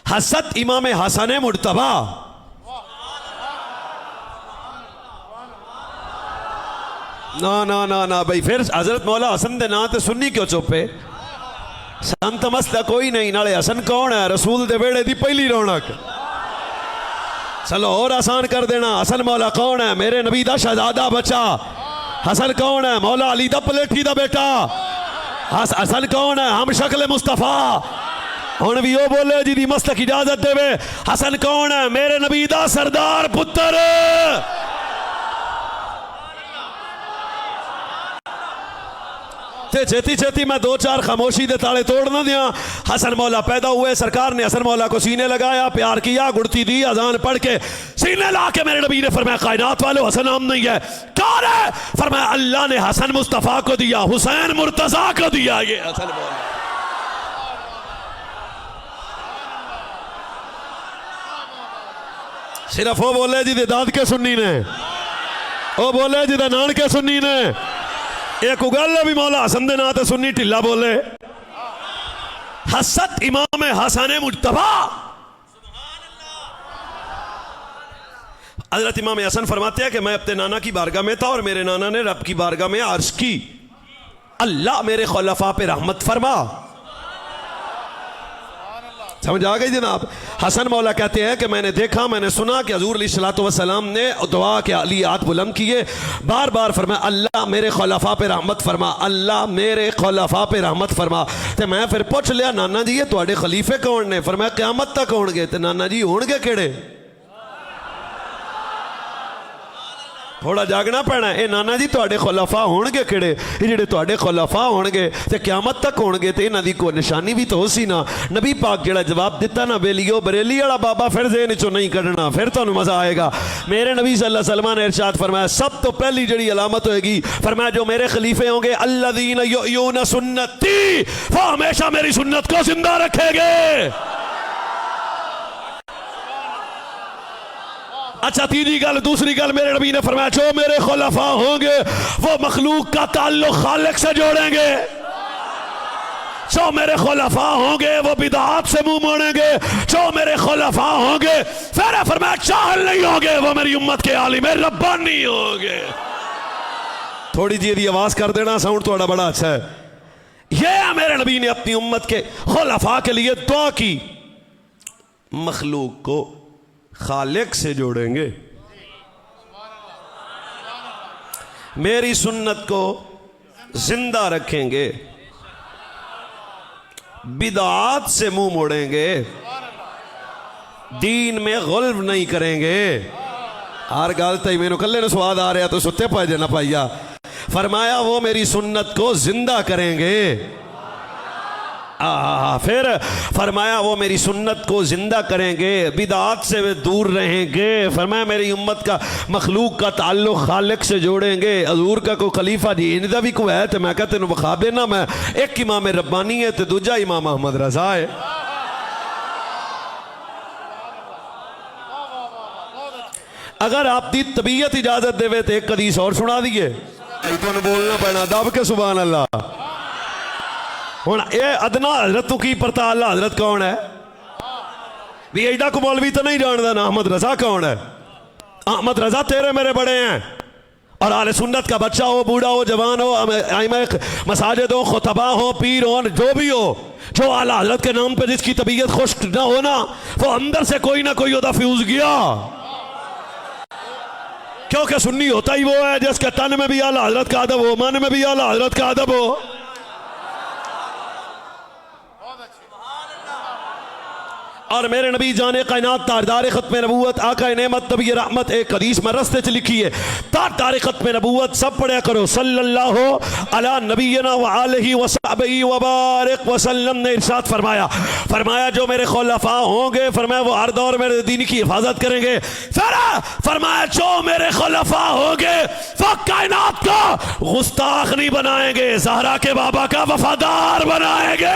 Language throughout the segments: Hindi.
हसत इमाम हसन मुर्तबा। ना ना ना ना भाई, फिर हजरत मौला हसन दे नां ते सुन्नी क्यों चुपे? संत मसला कोई नहीं, नाले हसन कौन है? रसूल दे वेड़े दी पहली रौनक। चलो और आसान कर देना, हसन मौला कौन है? मेरे नबी दा शहजादा बच्चा। हसन कौन है? मौला अली दा पलेठी दा बेटा। हसन कौन है? हम शक्ल मुस्तफा। हुण भी वो बोले जी दी मस्तक इजाजत देवे। हसन कौन है? मेरे नबी दा सरदार पुत्र। छेती छेती मैं दो चार खामोशी दे ताले तोड़ ना दिया। हसन मौला पैदा हुए, सरकार ने हसन मौला को सीने लगाया, प्यार किया, गुड़ती दी, अजान पढ़ के सीने ला के मेरे नबी ने फरमाया कायनात वालों हसन नाम नहीं है, कौन है? फरमाया अल्लाह ने हसन मुस्तफा को दिया, हुसैन मुर्तजा को दिया। ये हसन मौला सिर्फ वो बोले जी दे दाद के सुन्नी ने, वो बोले जी दे नान के सुन्नी ने। एक उगल भी मौला हसन दे ना ते सुन्नी ढिला बोले। हसत इमाम हसन मुज्तबा। हजरत इमाम हसन फरमाते हैं कि मैं अपने नाना की बारगाह में था और मेरे नाना ने रब की बारगाह में अर्ज की, अल्लाह मेरे खुलफा पे रहमत फरमा। समझ आ गई जनाब? हसन मौला कहते हैं कि मैंने देखा, मैंने सुना कि हजूर अलैहिस्सलातु वस्सलाम ने दुआ के अली हाथ बुलंद किए, बार बार फरमाया अल्लाह मेरे खुलफा पे रहमत फरमा, अल्लाह मेरे खुलफा पे रहमत फरमा। तो मैं फिर पूछ लिया नाना जी ये तुहाडे खलीफे कौन ने? फरमाया क़यामत तक होणगे। ते नाना जी होणगे केड़े? थोड़ा जागना पैना। ए नाना जी तुहाडे खुलफा होणगे केड़े? ये जिहड़े तुहाडे खुलफा होणगे ते क़यामत तक होणगे ते इन्हां दी कोई निशानी भी तो हो सी ना। नबी पाक जिहड़ा जवाब दिता ना बेलियो बरेली वाला बाबा फिर ज़हन चो नहीं कढ़ना, फिर तुहानूं मज़ा आएगा। मेरे नबी सल्लल्लाहु अलैहि वसल्लम ने इरशाद फरमाया सब तो पहली जिहड़ी अलामत होएगी, फरमाया जो मेरे खलीफे होंगे अल्लज़ीना युहयूना सुन्नती, वो हमेशा मेरी सुन्नत को जिंदा रखेंगे। अच्छा तीसरी गल, दूसरी गल मेरे नबी ने फरमाया जो मेरे खुलफा होंगे वो मखलूक का ताल्लुक खालिक से जोड़ेंगे। जो मेरे खुलफा होंगे वो बिदअत से मुंह मोड़ेंगे। जो मेरे खुलफा होंगे फिर फरमाया जाहिल नहीं होंगे, वो मेरी उम्मत के आलिम रब्बानी होंगे। थोड़ी जी आवाज कर देना, साउंड थोड़ा बड़ा अच्छा है। ये मेरे नबी ने अपनी उम्मत के खुलफा के लिए दुआ की, मखलूक को खालिक से जोड़ेंगे, मेरी सुन्नत को जिंदा रखेंगे, बिदअत से मुंह मोड़ेंगे, दीन में गुल्व नहीं करेंगे। हर गल तई मैनू कल्ले ने स्वाद आ रहा तो सुते पाए जे ना पाइया। फरमाया वो मेरी सुन्नत को जिंदा करेंगे। फिर फरमाया वो मेरी सुन्नत को जिंदा करेंगे, बिदअत से वे दूर रहेंगे। फरमाया मेरी उम्मत का मखलूक का ताल्लुक खालिक से जोड़ेंगे। हजूर का कोई खलीफा जी इनका भी कोई है तो मैं कहते तेन विखा देना, मैं एक इमाम रब्बानी है तो दूजा इमाम अहमद रजा है। अगर आपकी तबीयत इजाजत देवे तो एक हदीस और सुना दिए, तुम बोलना पैना दब के सुभान अल्लाह। हुण ये अदना हजरत की पता अल्लाह हजरत कौन है? भी एडा को मौलवी तो नहीं जानता ना अहमद रजा कौन है? अहमद रजा तेरे मेरे बड़े हैं और आले सुन्नत का बच्चा हो, बूढ़ा हो, जवान हो, मसाजिद हो, खुतबा हो, पीर हो, जो भी हो, जो आला हजरत के नाम पे जिसकी तबीयत खुश ना हो ना, वो अंदर से कोई ना कोई ओदा फ्यूज गया। क्योंकि सुन्नी होता ही वो है जिसके तन में भी आला हजरत का अदब हो, मन में भी आला हजरत का अदब हो। और मेरे नबी जाने कायनात ताजदार खत्म नबूवत आका नेमत नबी रहमत एक हदीस में रस्ते च लिखी है, ताजदार खत्म नबूवत सब पढ़ा करो सल्लल्लाहु अला नबीना व आलिहि व सहबिही व बारिक वसल्लम ने इरशाद फरमाया, फरमाया जो मेरे खुलफा होंगे, फरमाया वो हर दौर मेरे दीन की हिफाजत करेंगे। फिर फरमाया जो मेरे खुलफा होंगे वो कायनात को गुस्ताख नहीं बनाएंगे, ज़हरा के बाबा का वफादार बनाएंगे।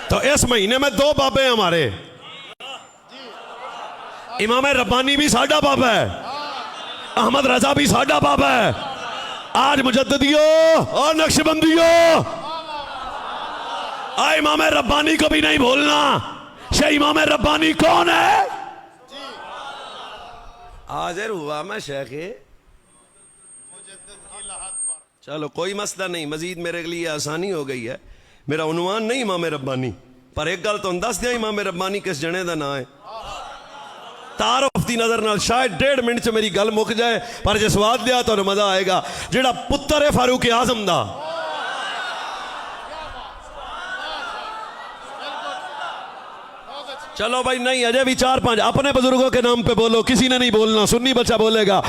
तो इस महीने में दो बाबे हमारे, इमाम रब्बानी भी साडा बाबा है, अहमद रजा भी साडा बाबा है। आज मुजद्दिदियो और नक्शबंदियो, इमाम रब्बानी को भी नहीं भूलना। शेख इमाम रब्बानी कौन है? हाजिर हुआ मैं शेख। चलो कोई मसला नहीं, मजीद मेरे लिए आसानी हो गई है। मेरा उन्वान नहीं इमाम रब्बानी, पर एक गल तो दस दिया इमाम रब्बानी किस जने का नाम है। तारुफ की नजर नाल शायद 1.5 मिनट च मेरी गल मुक जाए, पर जो स्वाद लिया तो मजा आएगा। जेड़ा पुत्र है फारूक आजम दा, चलो भाई नहीं, अजय भी 4-5 अपने बुजुर्गों के नाम पे बोलो, किसी ने नहीं बोलना, सुन्नी बच्चा बोलेगा।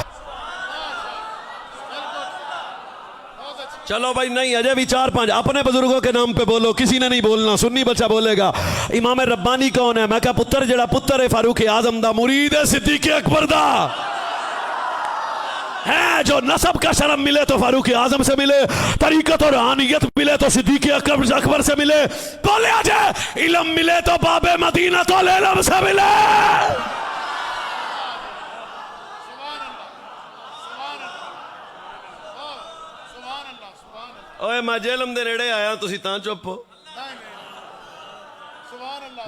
चलो भाई नहीं, अजय भी 4-5 अपने बुजुर्गों के नाम पे बोलो, किसी ने नहीं बोलना, सुन्नी बच्चा बोलेगा। इमाम रब्बानी कौन है? मैं क्या पुत्र, जेड़ा पुत्र है फारूक आजम दा, मुरीद है सिद्दीक अकबर दा है। जो नसब का शर्म मिले तो फारूक आजम से मिले, तरीकत और रूहानियत मिले तो सिद्दीक अकबर से मिले। बोले अजय, इल्म मिले तो बाबे मदीना तो इल्म से मिले। ओए मैं जेलम दे नेड़े आया, तुसी तां चुप हो?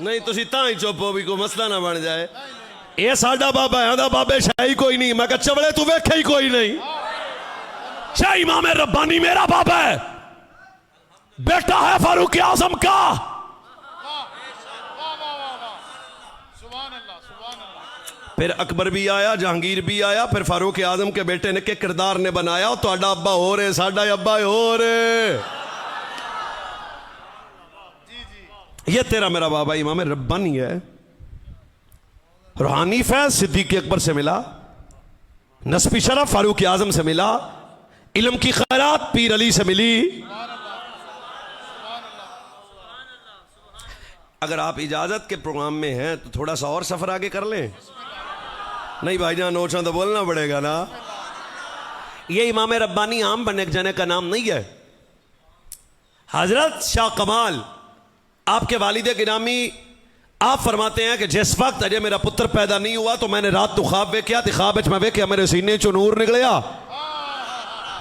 नहीं तुसी तां ही चुप हो भी कोई मसला ना बन जाए। ये साडा बाबा है, आदा बाबे शाही कोई नहीं। मैं कहा चवड़े तू वेखे ही कोई नहीं। शाही इमाम रब्बानी मेरा बाबा है, बेटा है फारूक आजम का। फिर अकबर भी आया, जहांगीर भी आया, फिर फारूक आजम के बेटे ने के किरदार ने बनाया। तो अब्बा हो रे, साडा अब्बा हो रे, ये तेरा मेरा बाबा इमाम रब्बानी है। रूहानी फैज सिद्दीक अकबर से मिला, नस्बी शरफ फारूक आजम से मिला, इल्म की खैरात पीर अली से मिली। अगर आप इजाजत के प्रोग्राम में हैं तो थोड़ा सा और सफर आगे कर लें। नहीं भाईजान, नोचा तो बोलना पड़ेगा ना। ये इमाम रब्बानी आम बनने जाने का नाम नहीं है। हजरत शाह कमाल आपके वालिद गिरामी, आप फरमाते हैं कि जिस वक्त अजय मेरा पुत्र पैदा नहीं हुआ तो मैंने रात तो ख्वाब वेख्या, तो ख्वाब मैं वेख्या मेरे सीने चो नूर निकलिया,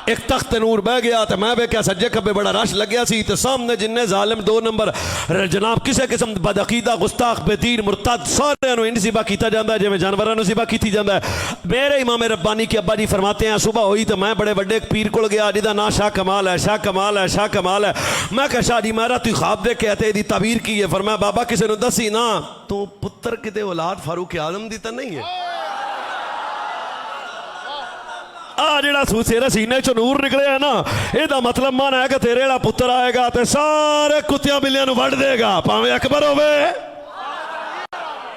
एक तख्त नूर बह गया। तो मैं वेख्या सज्जे खब्बे बड़ा रश लग गया सी, तो सामने जिन्ने जालिम 2 नंबर जनाब किसी किस्म बदअकीदा गुस्ताख बेदीन मुरतद सारे इंज सिबा किया जाता है जिवें जानवरों सिबा की जाता है। मेरे इमाम रब्बानी के अब्बा जी फरमाते हैं सुबह हुई तो मैं बड़े बड़े पीर को गया जिदा ना शाह कमाल है, शाह कमाल है, शाह कमाल है। मैं कहा शाह जी मेरा तू ख्वाब देख के आते दी ताबीर की है। फरमाया बाबा किसी ने दसी ना, तू पुत्र किते औलाद फारूक आजम दी तो नहीं है। आ जेड़ा तेरे सीने चो नूर निकले है ना, एदा मतलब मन है कि तेरे जेड़ा पुत्र आएगा तो सारे कुत्तियां बिल्लियां नूं वड़ देगा, भावें अकबर होवे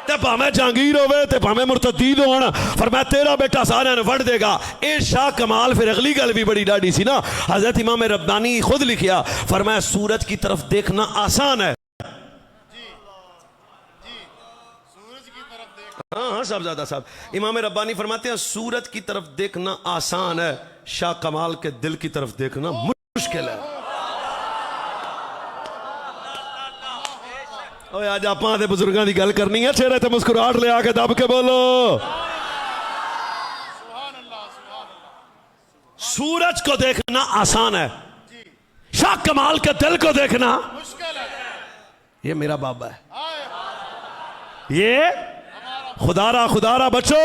ते भावें जहांगीर होवे ते भावें मुर्तदीद होण। फरमाया तेरा बेटा सारे नूं वड़ देगा। ए शाह कमाल फिर अगली गल भी बड़ी डाढ़ी सी ना, हजरत इमाम रब्बानी खुद लिखिया, फरमाया सूरज की तरफ देखना आसान है। हाँ हाँ साहब ज़्यादा साहब, इमाम रब्बानी फरमाते हैं सूरज की तरफ देखना आसान है, शाह कमाल के दिल की तरफ देखना मुश्किल है। ओए आज आप बुजुर्गों की गल करनी है, चेहरे ते मुस्कुराहट ले आके दब के बोलो। सूरज को देखना आसान है, शाह कमाल के दिल को देखना मुश्किल है। ये मेरा बाबा है, ये खुदारा बच्चों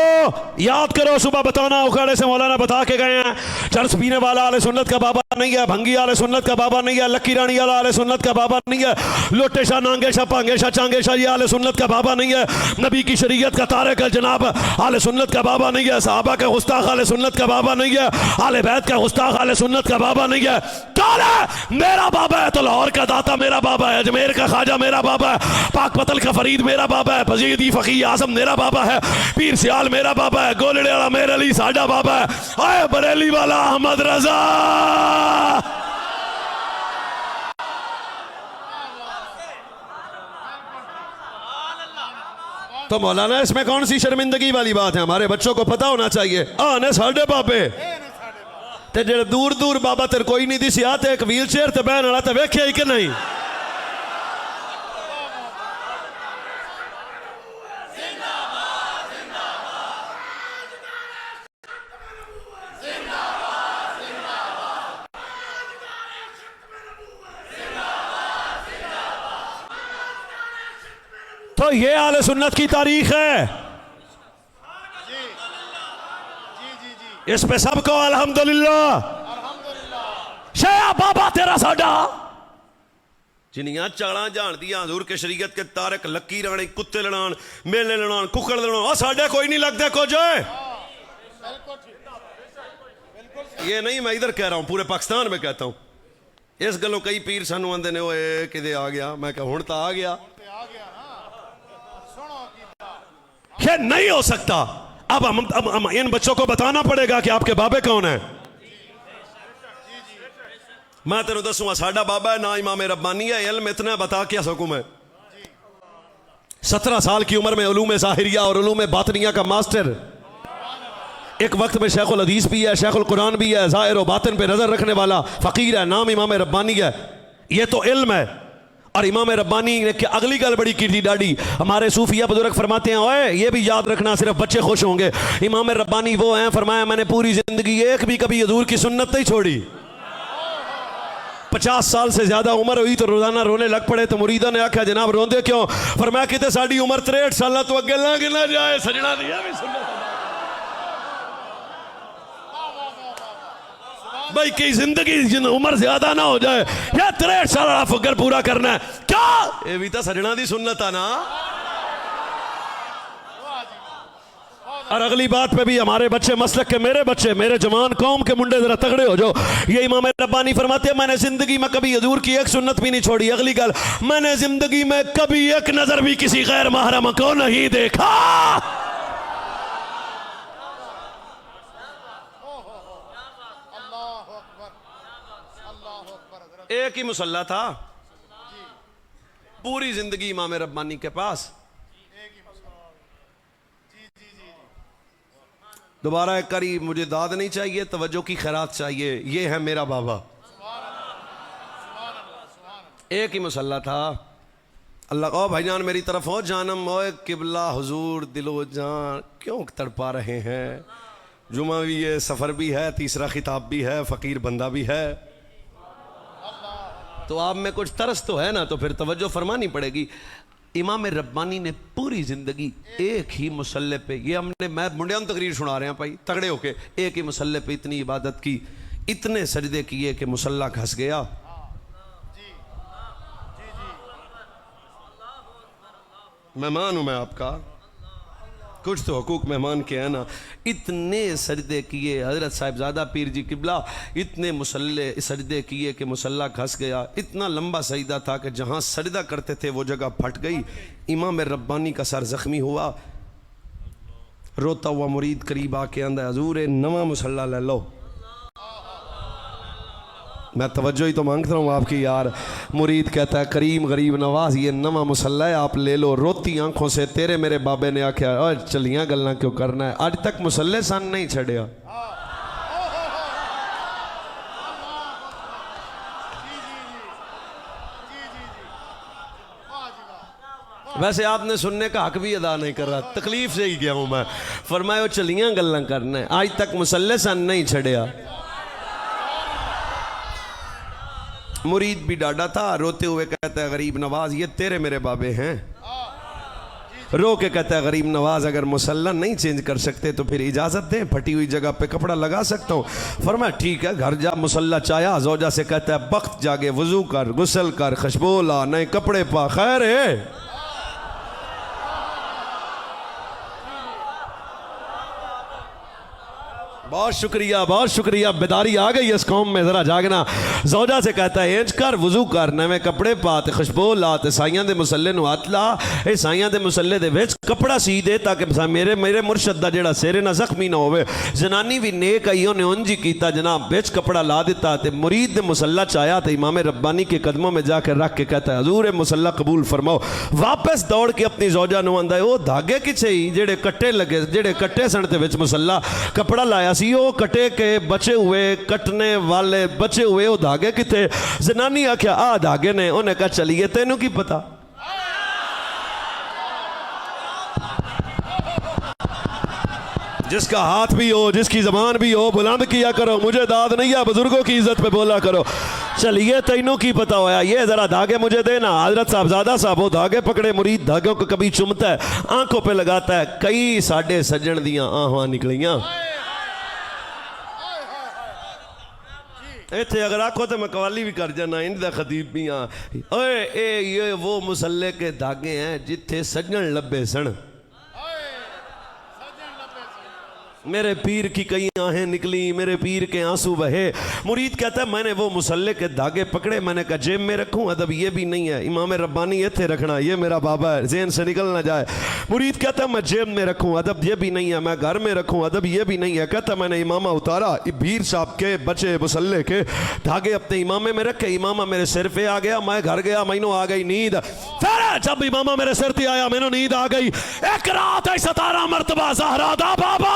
याद करो, सुबह बताना उखाड़े से मौलाना बता के गए हैं, चर्च पीने वाला आले सुन्नत का बाबा नहीं है, भंगी आले सुन्नत का बाबा नहीं है, लक्की रानी वाला आले सुन्नत का बाबा नहीं है, लोटे शाह नांगे शाह पांगे शाह चांगे शाह ये आले सुन्नत का बाबा नहीं है, नबी की शरीयत का तारिक जनाब आले सुन्नत का बाबा नहीं है, सहाबा का गुस्ताख आले सुन्नत का बाबा नहीं है, आले बैत का गुस्ताख आले सुन्नत का बाबा नहीं है। कौन है? मेरा बाबा है। तो लाहौर का दाता मेरा बाबा है, अजमेर का ख्वाजा मेरा बाबा है, पाक पतल का फरीद मेरा बाबा है, फजीदी फकीर आजम मेरा बाबा है, पीर सियाल मेरा बाबा है, गोलड़े वाला मेरे अली साडा बाबा है, आए बरेली वाला अहमद रजा। तो मौलाना इसमें कौन सी शर्मिंदगी वाली बात है? हमारे बच्चों को पता होना चाहिए। आने साडे बाबे ते जेड़े दूर दूर बाबा तेरे कोई नहीं दिसी आते एक व्हील चेयर ते बहन वाला ते वेख्या ही कि नहीं? ये आले सुन्नत की तारीख है। इस पे सबको अल्हम्दुलिल्लाह। शेया बाबा तेरा साडा जिन्नियां चालां जानदियां हजूर के शरीयत के तारक लक्की राणे कुत्ते लड़ान मेले लड़ान कुकड़ लड़ान साडे कोई नहीं लगते कुछ। ये नहीं मैं इधर कह रहा हूं, पूरे पाकिस्तान में कहता हूं। इस गलों कई पीर सानू आंदे ने ओए किदे आ गया, मैं कहा हुण तां आ गया। ये नहीं हो सकता। अब हम इन बच्चों को बताना पड़ेगा कि आपके बाबे कौन है। मैं तेन दसूंगा साडा बाबा है ना इमाम रब्बानी है, इल्म इतना बता क्या सकूं मैं। 17 साल की उम्र में उलूम ज़ाहिरिया और उलूम बातनिया का मास्टर, एक वक्त में शेखुल हदीस भी है, शेखुल कुरान भी है, ज़ाहिर और बातिन पे नजर रखने वाला फकीर है, नाम इमाम रब्बानी है। ये तो इल्म है। और इमाम रब्बानी ने अगली गल बड़ी की थी डाडी, हमारे सूफिया बुजुर्ग फरमाते हैं ओए ये भी याद रखना सिर्फ बच्चे खुश होंगे। इमाम रब्बानी वो हैं, फरमाया मैंने पूरी जिंदगी एक भी कभी हुजूर की सुन्नत नहीं छोड़ी। 50 साल से ज्यादा उम्र हुई तो रोजाना रोने लग पड़े। तो मुरीदा ने आख्या जनाब रोंदे क्यों? फरमाया किते साडी उम्र 63 साल तो अगे लंघ ना जाए सजना दिया भी सुन्नत भाई की जिंदगी उम्र ज्यादा ना हो जाए या 63 साल का फकर पूरा करना है क्या? ये भी तो सजना दी सुन्नत है ना। और अगली बात पे भी हमारे बच्चे मसलक के मेरे बच्चे मेरे जवान कौम के मुंडे जरा तगड़े हो जाओ। ये इमाम रब्बानी फरमाते हैं मैंने जिंदगी में कभी हुजूर की एक सुन्नत भी नहीं छोड़ी। अगली गल, मैंने जिंदगी में कभी एक नजर भी किसी गैर महरम को नहीं देखा। एक ही मुसल्ला था पूरी जिंदगी इमाम रब्बानी के पास। दोबारा एक करी, मुझे दाद नहीं चाहिए, तवज्जो की खैरात चाहिए। ये है मेरा बाबा। एक ही मुसल्ला था। अल्लाह ओ भाईजान मेरी तरफ हो जानम ओ किबला हुजूर दिलो जान क्यों तड़पा रहे हैं। जुमा भी है, सफर भी है, तीसरा खिताब भी है, फकीर बंदा भी है। तो आप में कुछ तरस तो है ना, तो फिर तवज्जो फरमानी पड़ेगी। इमाम रब्बानी ने पूरी जिंदगी एक ही मुसल्ले पे, ये हमने मैं मुंडिया तकरीर सुना रहे हैं भाई तगड़े होके, एक ही मुसल्ले पे इतनी इबादत की, इतने सजदे किए कि मुसल्ला घस गया। मेहमान हूं मैं आपका, कुछ तो हुकूक मेहमान के है ना। इतने सजदे किए हजरत साहिबजादा पीर जी किबला, इतने मुसल्ले सजदे किए कि मुसल्ला घस गया। इतना लंबा सजदा था कि जहाँ सजदा करते थे वो जगह फट गई। इमाम रब्बानी का सर जख्मी हुआ। रोता हुआ मुरीद करीब आके आंदा हजूर नवा मुसल्ला ले लो। मैं तवज्जो ही तो मांगता हूँ आपकी यार। मुरीद कहता है करीम गरीब नवाज ये नवा मुसल्ला है आप ले लो। रोती आंखों से तेरे मेरे बाबे ने आख्या और चलियां गल्लां क्यों करना है, अज तक मुसल्ले सन नहीं छड़िया। वैसे आपने सुनने का हक भी अदा नहीं कर रहा, तकलीफ से ही गया हूं मैं। फरमाया चलियां गल्लां करना है, आज तक मुसल्ले सन नहीं छड़िया। मुरीद भी डाटा था, रोते हुए कहता है गरीब नवाज ये तेरे मेरे बाबे हैं। रो के कहता है गरीब नवाज अगर मुसल्ला नहीं चेंज कर सकते तो फिर इजाजत दें, फटी हुई जगह पे कपड़ा लगा सकता हूँ। फरमाया ठीक है, घर जा मुसल्ला चाया। जोजा से कहता है वक्त जागे वजू कर, गुसल कर, खुशबू ला, नए कपड़े पा, खैर है। बहुत शुक्रिया, बेदारी आ गई इस कौम में, जरा जागना। जोजा से कहता है इंज कर, वजू कर, नवे कपड़े पा, ते खुशबू ला, ते साइयां दे मुसल्ले नु हथ ला। ए साइयां दे मुसल्ले दे विच कपड़ा सी दे ताकि मेरे मुर्शद दा जेड़ा सिर ना जख्मी ना होवे। जनानी भी नेक आई, उन्हें उंज ही कीता जनाब, विच कपड़ा ला दिता ते मुरीद दे मुसल्ला चाया ते इमाम रब्बानी के कदमों में जाकर रख के कहता है हजूर मुसल्ला कबूल फरमाओ। वापस दौड़ के अपनी जोजा नु आंदा है ओ धागे किछे ही जेड़े कट्टे लगे, जेड़े कट्टे सन ते विच मुसल्ला कपड़ा लाया सी, ओ कटे के बचे हुए, कटने वाले बचे हुए वो धागे किथे? जनानी आख्या आ धागे ने। उन्हें कहा चलिए तेनू की पता। जिसका हाथ भी हो, जिसकी जबान भी हो, बुलंद किया करो, मुझे दाद नहीं है, बुजुर्गों की इज्जत पे बोला करो। चलिए तेनों की पता होया, ये जरा धागे मुझे देना। हजरत साहबजादा साहब वो धागे पकड़े, मुरीद धागों को कभी चुमता है, आंखों पे लगाता है, कई साडे सज्जन दियां आहां निकलियां। इतने अगर आखो तो मैं कवाली भी कर जाना, इंदा खतीब भी हाँ। ओए ये वो मुसल्ले के धागे हैं जिथे सज्जन लब्बे सन, मेरे पीर की कई आहें निकली, मेरे पीर के आंसू बहे। मुरीद कहता है मैंने वो मुसल्ले के धागे पकड़े, मैंने कहा जेब में रखूं, अदब ये भी नहीं है, इमाम रब्बानी ये थे रखना, ये मेरा बाबा है, ज़हन से निकल ना जाए। मुरीद कहता है मैं जेब में रखूं, अदब ये भी नहीं है, मैं घर में रखूं, अदब ये भी नहीं है। कहता मैंने इमामा उतारा, भीर साहब के बचे मुसल्ले के धागे अपने इमामे में रखे, इमामा मेरे सिर पे आ गया, मैं घर गया, मैनू आ गई नींद। फिर जब इमामा मेरे सिर पे आया मैनू नींद आ गई। एक रात 17 मरतबा ज़हरा दा बाबा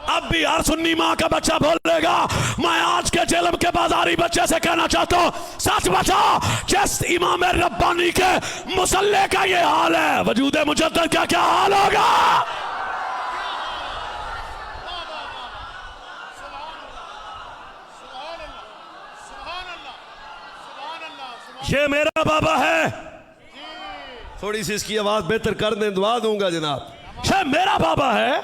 अब भी हर सुन्नी माँ का बच्चा बोलेगा। मैं आज के जेलम के बाजारी बच्चे से कहना चाहता हूँ, सच बचा, जिस इमाम रब्बानी के मुसल्ले का ये हाल है, वजूद मुजद्दद का क्या हाल होगा। ये मेरा बाबा है, थोड़ी सी इसकी आवाज बेहतर कर दें, दुआ दूंगा जनाब। ये मेरा बाबा है,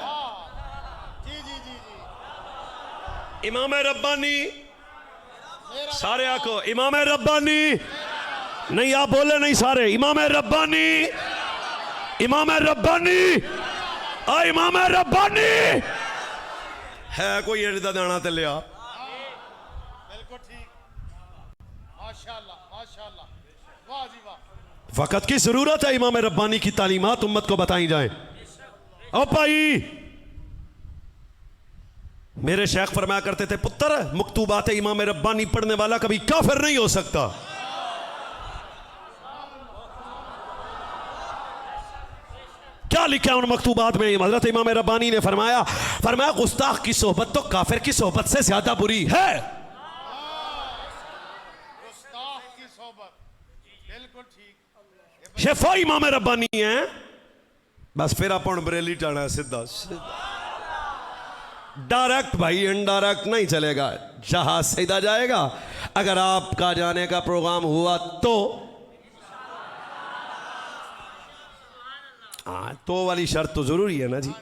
इमाम रब्बानी, सारे आको इमाम रब्बानी, नहीं आप बोले नहीं सारे, इमाम रब्बानी, इमाम रब्बानी, इमाम रब्बानी है। कोई एड़ा दाना ते लिया, बिल्कुल ठीक, माशाअल्लाह माशाअल्लाह, वाह जी वाह। वक्त की जरूरत है इमाम रब्बानी की तालीमात उम्मत को बताई जाए। ओ भाई, मेरे शेख फरमाया करते थे, पुत्र मकतूबात इमाम रब्बानी पढ़ने वाला कभी काफिर नहीं हो सकता। क्या लिखा उन मकतूबात में? हजरत इमाम रब्बानी ने फरमाया गुस्ताख की सोहबत तो काफिर की सोहबत से ज्यादा बुरी है। गुस्ताख की सोहबत, बिल्कुल ठीक। ये फो इमाम रब्बानी है, बस फिर अपन बरेली जाना है सीधा डायरेक्ट भाई, इनडायरेक्ट नहीं चलेगा, जहाज सीधा जाएगा। अगर आपका जाने का प्रोग्राम हुआ तो हाँ, तो वाली शर्त तो जरूरी है ना जी।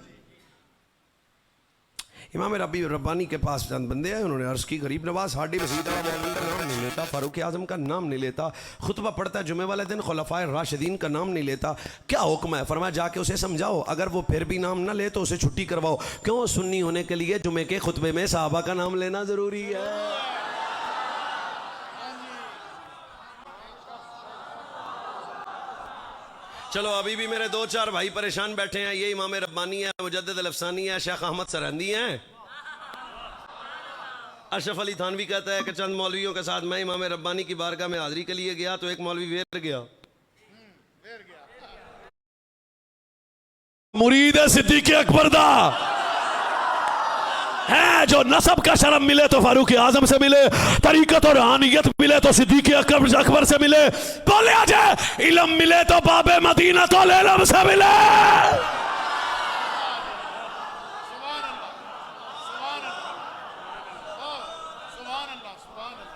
इमाम रब्बानी के पास चंद बंदे हैं, उन्होंने अर्ज की, गरीब नवाज हाडी मसीद का नाम नहीं लेता, फारूक आजम का नाम नहीं लेता, खुतबा पढ़ता है जुमे वाले दिन, खुलफाए राशिदीन का नाम नहीं लेता, क्या हुक्म है? फरमाया जाके उसे समझाओ, अगर वो फिर भी नाम ना ले तो उसे छुट्टी करवाओ। क्यों? सुन्नी होने के लिए जुमे के खुतबे में सहाबा का नाम लेना जरूरी है। चलो अभी भी मेरे 2-4 भाई परेशान बैठे हैं। ये इमाम रब्बानी है, मुजद्दिद अल-अफसानी है, शेख अहमद सरहंदी हैं। अशरफ अली थानवी कहता है कि चंद मौलवियों के साथ मैं इमाम रब्बानी की बारगाह में हाजिरी के लिए गया तो एक मौलवी वेर गया। मुरीद है सिद्दीक़ अकबर दा है, जो नसब का शर्म मिले तो फारूक आजम से मिले, तरीकत और रूहानियत मिले तो सिद्दीक़ अकबर से मिले, बोले आजे इल्म मिले तो बाबे मदीना तो इल्म से मिले।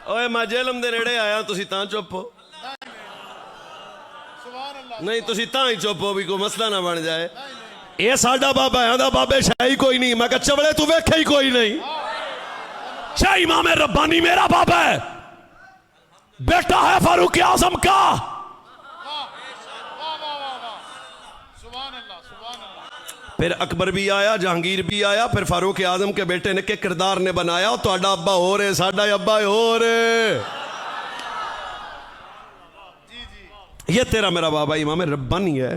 ओए मैं जेलम दे नेड़े आया, तुसी तां चुप हो? नहीं तुसी तां ही चुप हो भी कोई मसला ना बन जाए। ये साडा बाबा है, आदा बाबे शाही कोई नहीं। मैं कहा चवड़े तू वेखे ही कोई नहीं। शाह इमाम रब्बानी मेरा बाबा है, बेटा है फारूक आजम का। फिर अकबर भी आया, जहांगीर भी आया, फिर फारूक आजम के बेटे ने के किरदार ने बनाया, तो आडा अब्बा हो रे, साडा अब्बा हो रे। ये तेरा मेरा बाबा इमाम रब्बानी है।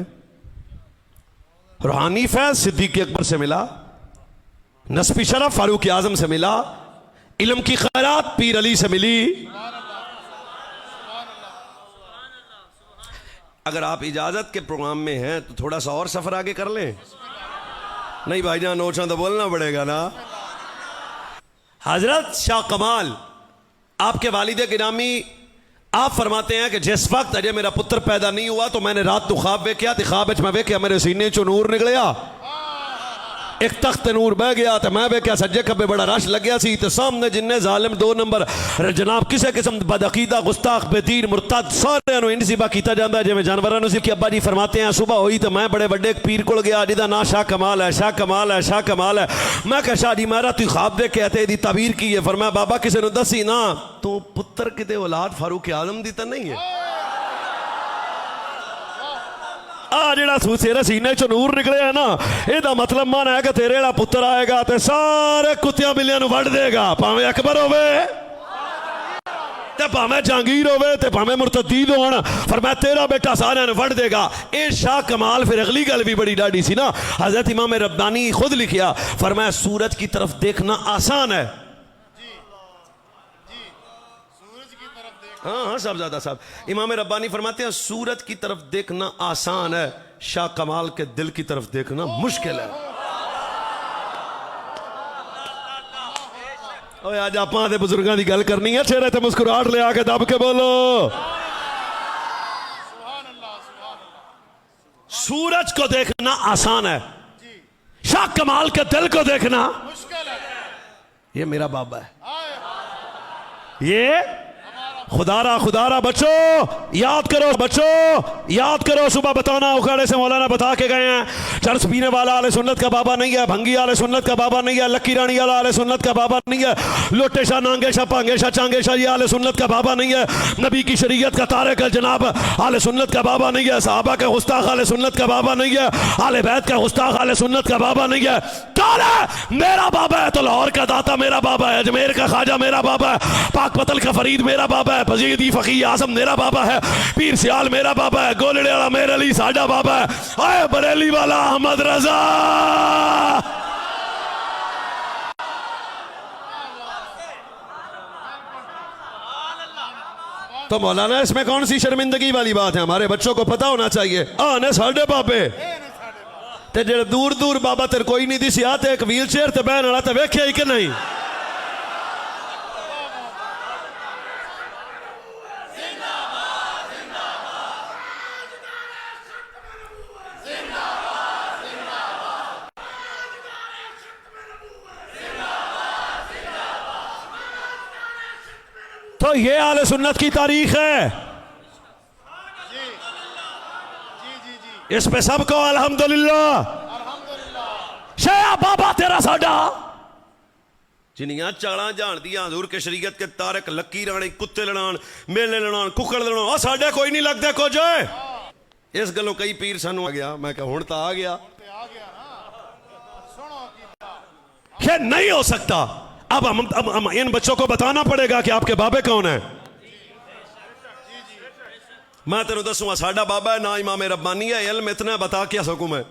रूहानी फैज़ सिद्दीक़ अकबर से मिला, नस्बी शरफ फारूक आजम से मिला, इल्म की खैरात पीर अली से मिली। अगर आप इजाजत के प्रोग्राम में हैं तो थोड़ा सा और सफर आगे कर लें। नहीं भाईजान नोचा तो बोलना पड़ेगा ना। हजरत शाह कमाल आपके वालिद गिरामी आप फरमाते हैं कि जिस वक्त अजय मेरा पुत्र पैदा नहीं हुआ तो मैंने रात तो ख्वाब वेख्या तो ख्वाब मैं वेख्या मेरे सीने चो नूर निकलिया, एक तख्त नूर बह गया तो मैं वेख्या सज्जे खब्बे बड़ा रश लग गया सी ते सामने जिन्ने जालिम 2 नंबर जनाब किसी किस्म बदअकीदा गुस्ताख बेदीन मुरतद सारे नु इंसिबा कीता जांदा जिवें जानवरां नु सी कि अब्बा जी फरमाते हैं सुबह हुई तो मैं बड़े बड़े पीर कोल गया जिहदा नाम शाह कमाल है, शाह कमाल है, शाह कमाल है। मैं कहा शाह जी मैं रात ख्वाब देखिया ते इहदी ताबीर की है। फरमाया बाबा किसी नु दसी ना तू पुत्र किते औलाद फारूक आजम दी तां नहीं है। आ जेड़ा तेरे सीने चो नूर निकले है ना एदा मतलब मन है कि तेरे जेड़ा पुत्र आएगा ते सारे कुत्तियां बिल्लियां नु वड़ देगा, भावें अकबर होवे ते भावें जहांगीर होवे ते भावें मुर्तदीद होण। फरमाया तेरा बेटा सारे नु वड़ देगा। ए शाह कमाल फिर अगली गल भी बड़ी डाढ़ी सी ना, हजरत इमाम रब्बानी खुद लिखिया फरमाया सूरज की तरफ देखना आसान है। हाँ हाँ साहबजादा साहब, इमाम रब्बानी फरमाते हैं सूरज की तरफ देखना आसान है, शाह कमाल के दिल की तरफ देखना मुश्किल है। ओए आज आप बुजुर्गों की गल करनी है, चेहरे ते मुस्कुराहट ले आके दब के बोलो। सूरज को देखना आसान है, शाह कमाल के दिल को देखना मुश्किल है। ये मेरा बाबा है, ये खुदारा बच्चो याद करो, बच्चो याद करो। सुबह बताना उखाड़े से मौलाना बता के गए हैं चरस पीने वाला आले सुन्नत का बाबा नहीं है, भंगी आले सुन्नत का बाबा नहीं है, लक्की रानी वाला आले सुन्नत का बाबा नहीं है, लोटे शाह नांगे शाह पांगे शाह चांगे शाह ये आले सुन्नत का बाबा नहीं है, नबी की शरीयत का तारिक जनाब आले सुन्नत का बाबा नहीं है, सहाबा का गुस्ताख आले सुन्नत का बाबा नहीं है, आले बैत का गुस्ताख आले सुन्नत का बाबा नहीं है। कौन है? मेरा बाबा है। तो लाहौर का दाता मेरा बाबा है, अजमेर का ख्वाजा मेरा बाबा है, पाक पतल का फरीद मेरा बाबा है, फजीदी फकीर आजम मेरा बाबा है, पीर सियाल मेरा बाबा है, गोलड़े वाला मेरे अली साडा बाबा है, आए बरेली वाला अहमद रजा। तो मौलाना इसमें कौन सी शर्मिंदगी वाली बात है? हमारे बच्चों को पता होना चाहिए आने साडे बाबे ते जेड़े दूर दूर बाबा तेरे कोई नहीं दिसी आते एक व्हील चेयर ते बहन वाला ते वेख्या ही कि नहीं? तो ये आले सुन्नत की तारीख है, इस पे सबको अल्हम्दुलिल्लाह। शेया बाबा तेरा साडा जिनिया चाला जान दिया हजूर के शरीयत के तारक लक्की राणी कुत्ते लड़ान मेले लड़ान कुकड़ लड़ान आ साडे कोई नहीं लगता कुछ। इस गलों कई पीर सानू आ गया, मैं कहा हुण तां आ गया, ये नहीं हो सकता। अब हम इन बच्चों को बताना पड़ेगा कि आपके बाबे कौन है। मैं तेन दसूंगा साडा बाबा है ना इमाम रब्बानी है, इल्म इतना बता क्या सकूं मैं।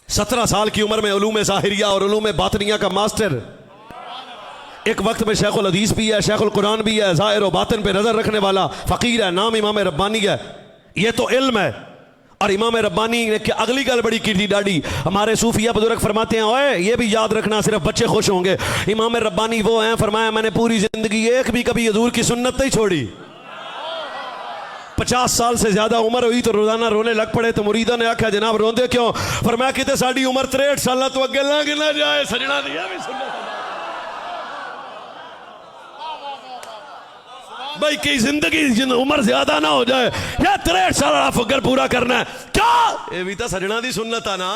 17 साल की उम्र में उलूम ज़ाहिरिया और उलूम बातनिया का मास्टर, एक वक्त में शेखुल हदीस भी है, शेखुल कुरान भी है, ज़ाहिर और बातिन पे नजर रखने वाला फकीर है, नाम इमाम रब्बानी है। ये तो इल्म है। और इमाम रब्बानी ने अगली गल बड़ी की डाडी, हमारे सूफिया बुजुर्ग फरमाते हैं ओए ये भी याद रखना सिर्फ बच्चे खुश होंगे। इमाम रब्बानी वो हैं, फरमाया मैंने पूरी जिंदगी एक भी कभी हजूर की सुन्नत नहीं छोड़ी। 50 साल से ज्यादा उम्र हुई तो रोजाना रोने लग पड़े तो मुरीदा ने आख्या जनाब रोंदे क्यों? फरमाया किते साड़ी उम्र 63 साल तो अगे लंघ ना जाए सजना दिया भी सुन्नत भाई की जिंदगी उम्र ज्यादा ना हो जाए या 63 साल वाला फकर पूरा करना है क्या? ये भी तो सजना दी सुन्नत है ना।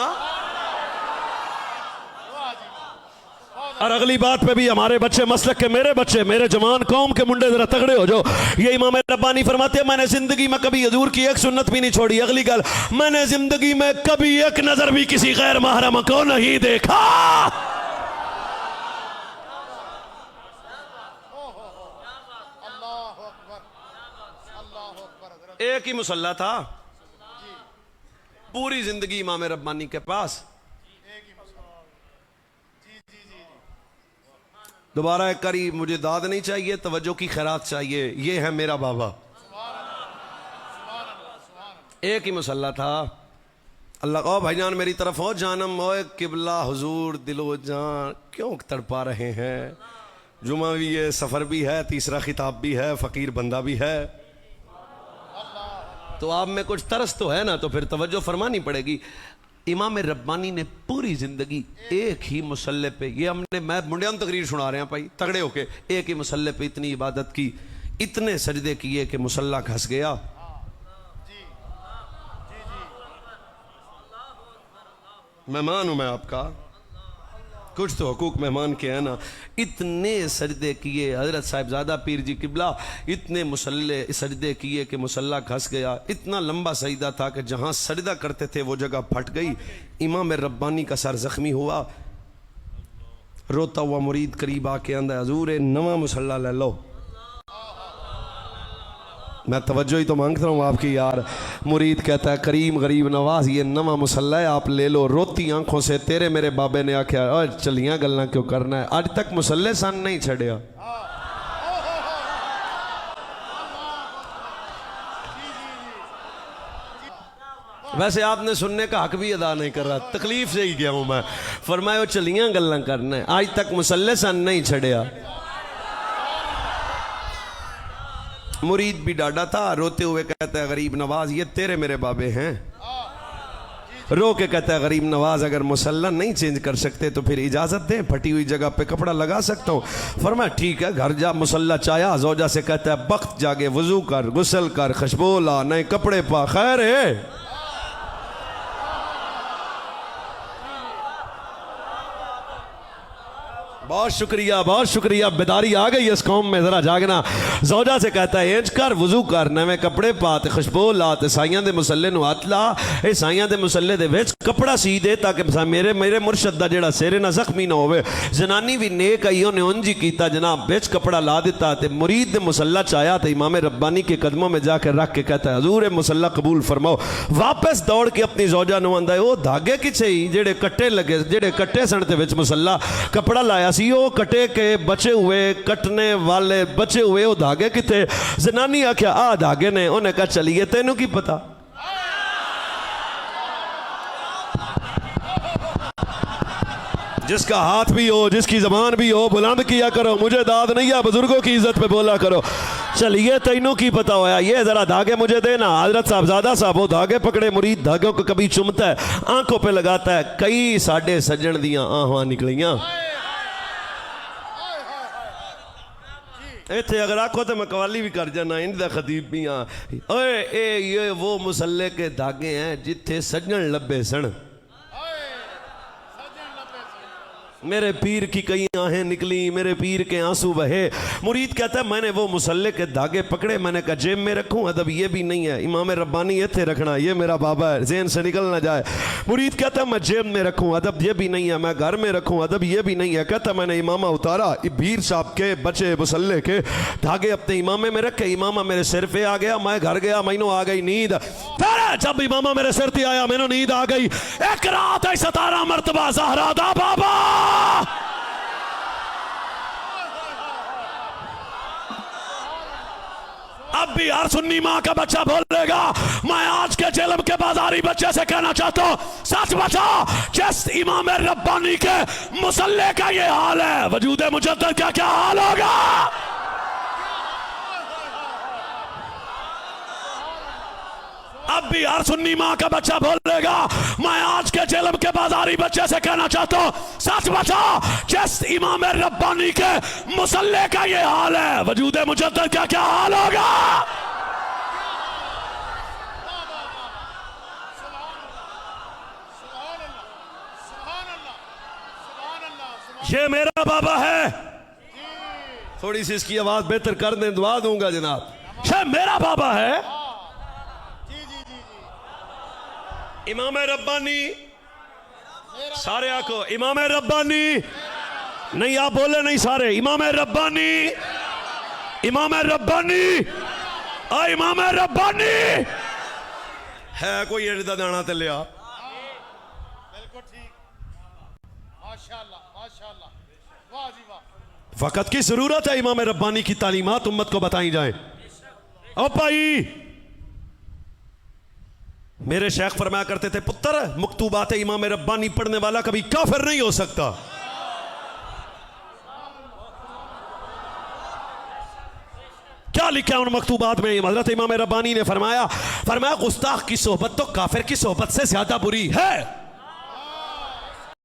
और अगली बात पे भी हमारे बच्चे मसलक के मेरे बच्चे मेरे जवान कौम के मुंडे जरा तगड़े हो जाओ। ये इमाम रब्बानी फरमाते हैं मैंने जिंदगी में कभी हजूर की एक सुन्नत भी नहीं छोड़ी। अगली गल, मैंने जिंदगी में कभी एक नजर भी किसी गैर महरम को नहीं देखा। एक ही मुसल्ला था पूरी जिंदगी इमाम रब्बानी के पास। दोबारा एक करी, मुझे दाद नहीं चाहिए, तवज्जो की खैरात चाहिए। ये है मेरा बाबा, एक ही मुसल्ला था। अल्लाह ओ भाईजान मेरी तरफ हो जानम, ओ किबला हुजूर दिलो जान क्यों तड़पा रहे हैं? जुमा भी है, सफ़र भी है, तीसरा खिताब भी है, फ़कीर बंदा भी है। तो आप में कुछ तरस तो है ना, तो फिर तवज्जो फरमानी पड़ेगी। इमाम रब्बानी ने पूरी ज़िंदगी एक ही मुसल्ले पे, ये हमने मैं मुंडिया तकरीर सुना रहे हैं भाई तगड़े होके, एक ही मुसल्ले पे इतनी इबादत की, इतने सजदे किए कि मुसल्ला घस गया। मेहमान हूं मैं आपका, कुछ तो हुकूक मेहमान के है ना। इतने सजदे किए हज़रत साहिबजादा पीर जी किबला, इतने मुसल्ले सजदे किए कि मुसल्ला घस गया। इतना लंबा सजदा था कि जहाँ सजदा करते थे वो जगह फट गई। इमाम रब्बानी का सर ज़ख्मी हुआ। रोता हुआ मुरीद करीब आके आंदा, हजूर नवा मुसल्ला ले लो। मैं तवज्जो ही तो मांगता हूँ आपकी यार। मुरीद कहता है करीम गरीब नवाज ये नवा मुसल्ला है, आप ले लो। रोती आंखों से तेरे मेरे बाबे ने आख्या और चलियाँ गल्लां क्यों करना है, अज तक मुसल्ले सन नहीं छड़िया। वैसे आपने सुनने का हक भी अदा नहीं कर रहा, तकलीफ से ही गया हूँ मैं। फरमाया वो चलियाँ गल्लां करना है, आज तक मुसल्ले सन नहीं छड़िया। मुरीद भी डाटा था, रोते हुए कहता है गरीब नवाज ये तेरे मेरे बाबे हैं। रो के कहता है गरीब नवाज अगर मुसल्ला नहीं चेंज कर सकते तो फिर इजाजत दे, फटी हुई जगह पे कपड़ा लगा सकता हूँ। फरमाया ठीक है, घर जा। मुसल्ला चाया, जोजा से कहता है वक्त जागे वजू कर, गुसल कर, खुशबू ला, नए कपड़े पा, खैर है। बहुत शुक्रिया, बेदारी आ गई इस कौम में, जरा जागना। जोजा से कहता है इंज कर, वजू कर, नवे कपड़े पा, ते खुशबू ला, ते साइयां दे मुसल्ले नु हथ ला। ए साइयां दे मुसल्ले दे विच कपड़ा सी दे ताकि मेरे मेरे मुर्शद दा जेड़ा सिर ना जख्मी ना होवे। जनानी भी नेक आई, उन्हें उंज ही कीता जनाब, विच कपड़ा ला दिता। ते मुरीद दे मुसल्ला चाया ते इमाम रब्बानी के कदमों में जाकर रख के कहता है हजूर मुसल्ला कबूल फरमाओ। वापस दौड़ के अपनी जोजा नु आंदा है ओ धागे किथे ही जेड़े कट्टे लगे, जेड़े कट्टे सन ते विच मुसल्ला कपड़ा लाया सी, ओ कटे के बचे हुए, कटने वाले बचे हुए वो धागे किथे। जनानी आख्या आ धागे ने। उन्हें कहा चलिए तेनू की पता। जिसका हाथ भी हो, जिसकी जबान भी हो, बुलंद किया करो, मुझे दाद नहीं है, बुजुर्गों की इज्जत पे बोला करो। चलिए तेनू की पता होया, ये जरा धागे मुझे देना। हजरत साहबजादा साहब वो धागे पकड़े, मुरीद धागों को कभी चुमता है, आंखों पे लगाता है। कई साडे सज्जन दियां आहां निकलियां। इतने अगर आखो तो मैं कवाली भी कर जाना, इंदा खतीब भी हाँ। ओए ये वो मुसल्ले के धागे हैं जिथे सज्जन लब्बे सन। मेरे पीर की कई आहें निकली, मेरे पीर के आंसू बहे। मुरीद कहता है मैंने वो मुसल्ले के धागे पकड़े, मैंने कहा जेब में रखूं, अदब ये भी नहीं है। इमाम रब्बानी इत्थे रखना, ये मेरा बाबा है, ज़हन से निकल ना जाए। मुरीद कहता है मैं जेब में रखूं, अदब ये भी नहीं है। मैं घर में रखूं, अदब ये भी नहीं है। कहता मैंने इमामा उतारा, पीर साहब के बचे मुसल्ले के धागे अपने इमामे में रखे। इमामा मेरे सिर पे आ गया, मैं घर गया, मैनू आ गई नींद। जब इमामा मेरे सिर पे आया मैनू नींद आ गई। एक रात 17 मरतबा ज़हरा दा बाबा। अब भी हर सुन्नी माँ का बच्चा बोलेगा मैं आज के जेलम के बाजारी बच्चे से कहना चाहता हूँ सच बता, जिस इमाम रब्बानी के मुसल्ले का ये हाल है, वजूद मुजद्दद का क्या हाल होगा। अब भी हर सुन्नी माँ का बच्चा बोलेगा मैं आज के जेलम के बाजारी बच्चे से कहना चाहता हूँ सच बता, जिस इमाम रब्बानी के मुसल्ले का ये हाल है, वजूद मुजद्दद का क्या हाल होगा। ये मेरा बाबा है। थोड़ी सी इसकी आवाज बेहतर कर दें, दुआ दूंगा जनाब। ये मेरा बाबा है इमाम रब्बानी। सारे आको इमाम रब्बानी। नहीं आप बोले नहीं सारे, इमाम रब्बानी, इमाम रब्बानी, इमाम रब्बानी है। कोई एड़ा दाना ते लिया। बिल्कुल ठीक, माशाअल्लाह माशाअल्लाह, वाह जी वाह। वक्त की जरूरत है इमाम रब्बानी की तालीमात उम्मत को बताई जाए। ओ भाई मेरे शेख फरमाया करते थे पुत्र मकतूबात इमाम रब्बानी पढ़ने वाला कभी काफिर नहीं हो सकता। क्या लिखा उन मकतूबात में? हज़रत इमाम रब्बानी ने फरमाया गुस्ताख की सोहबत तो काफिर की सोहबत से ज्यादा बुरी है।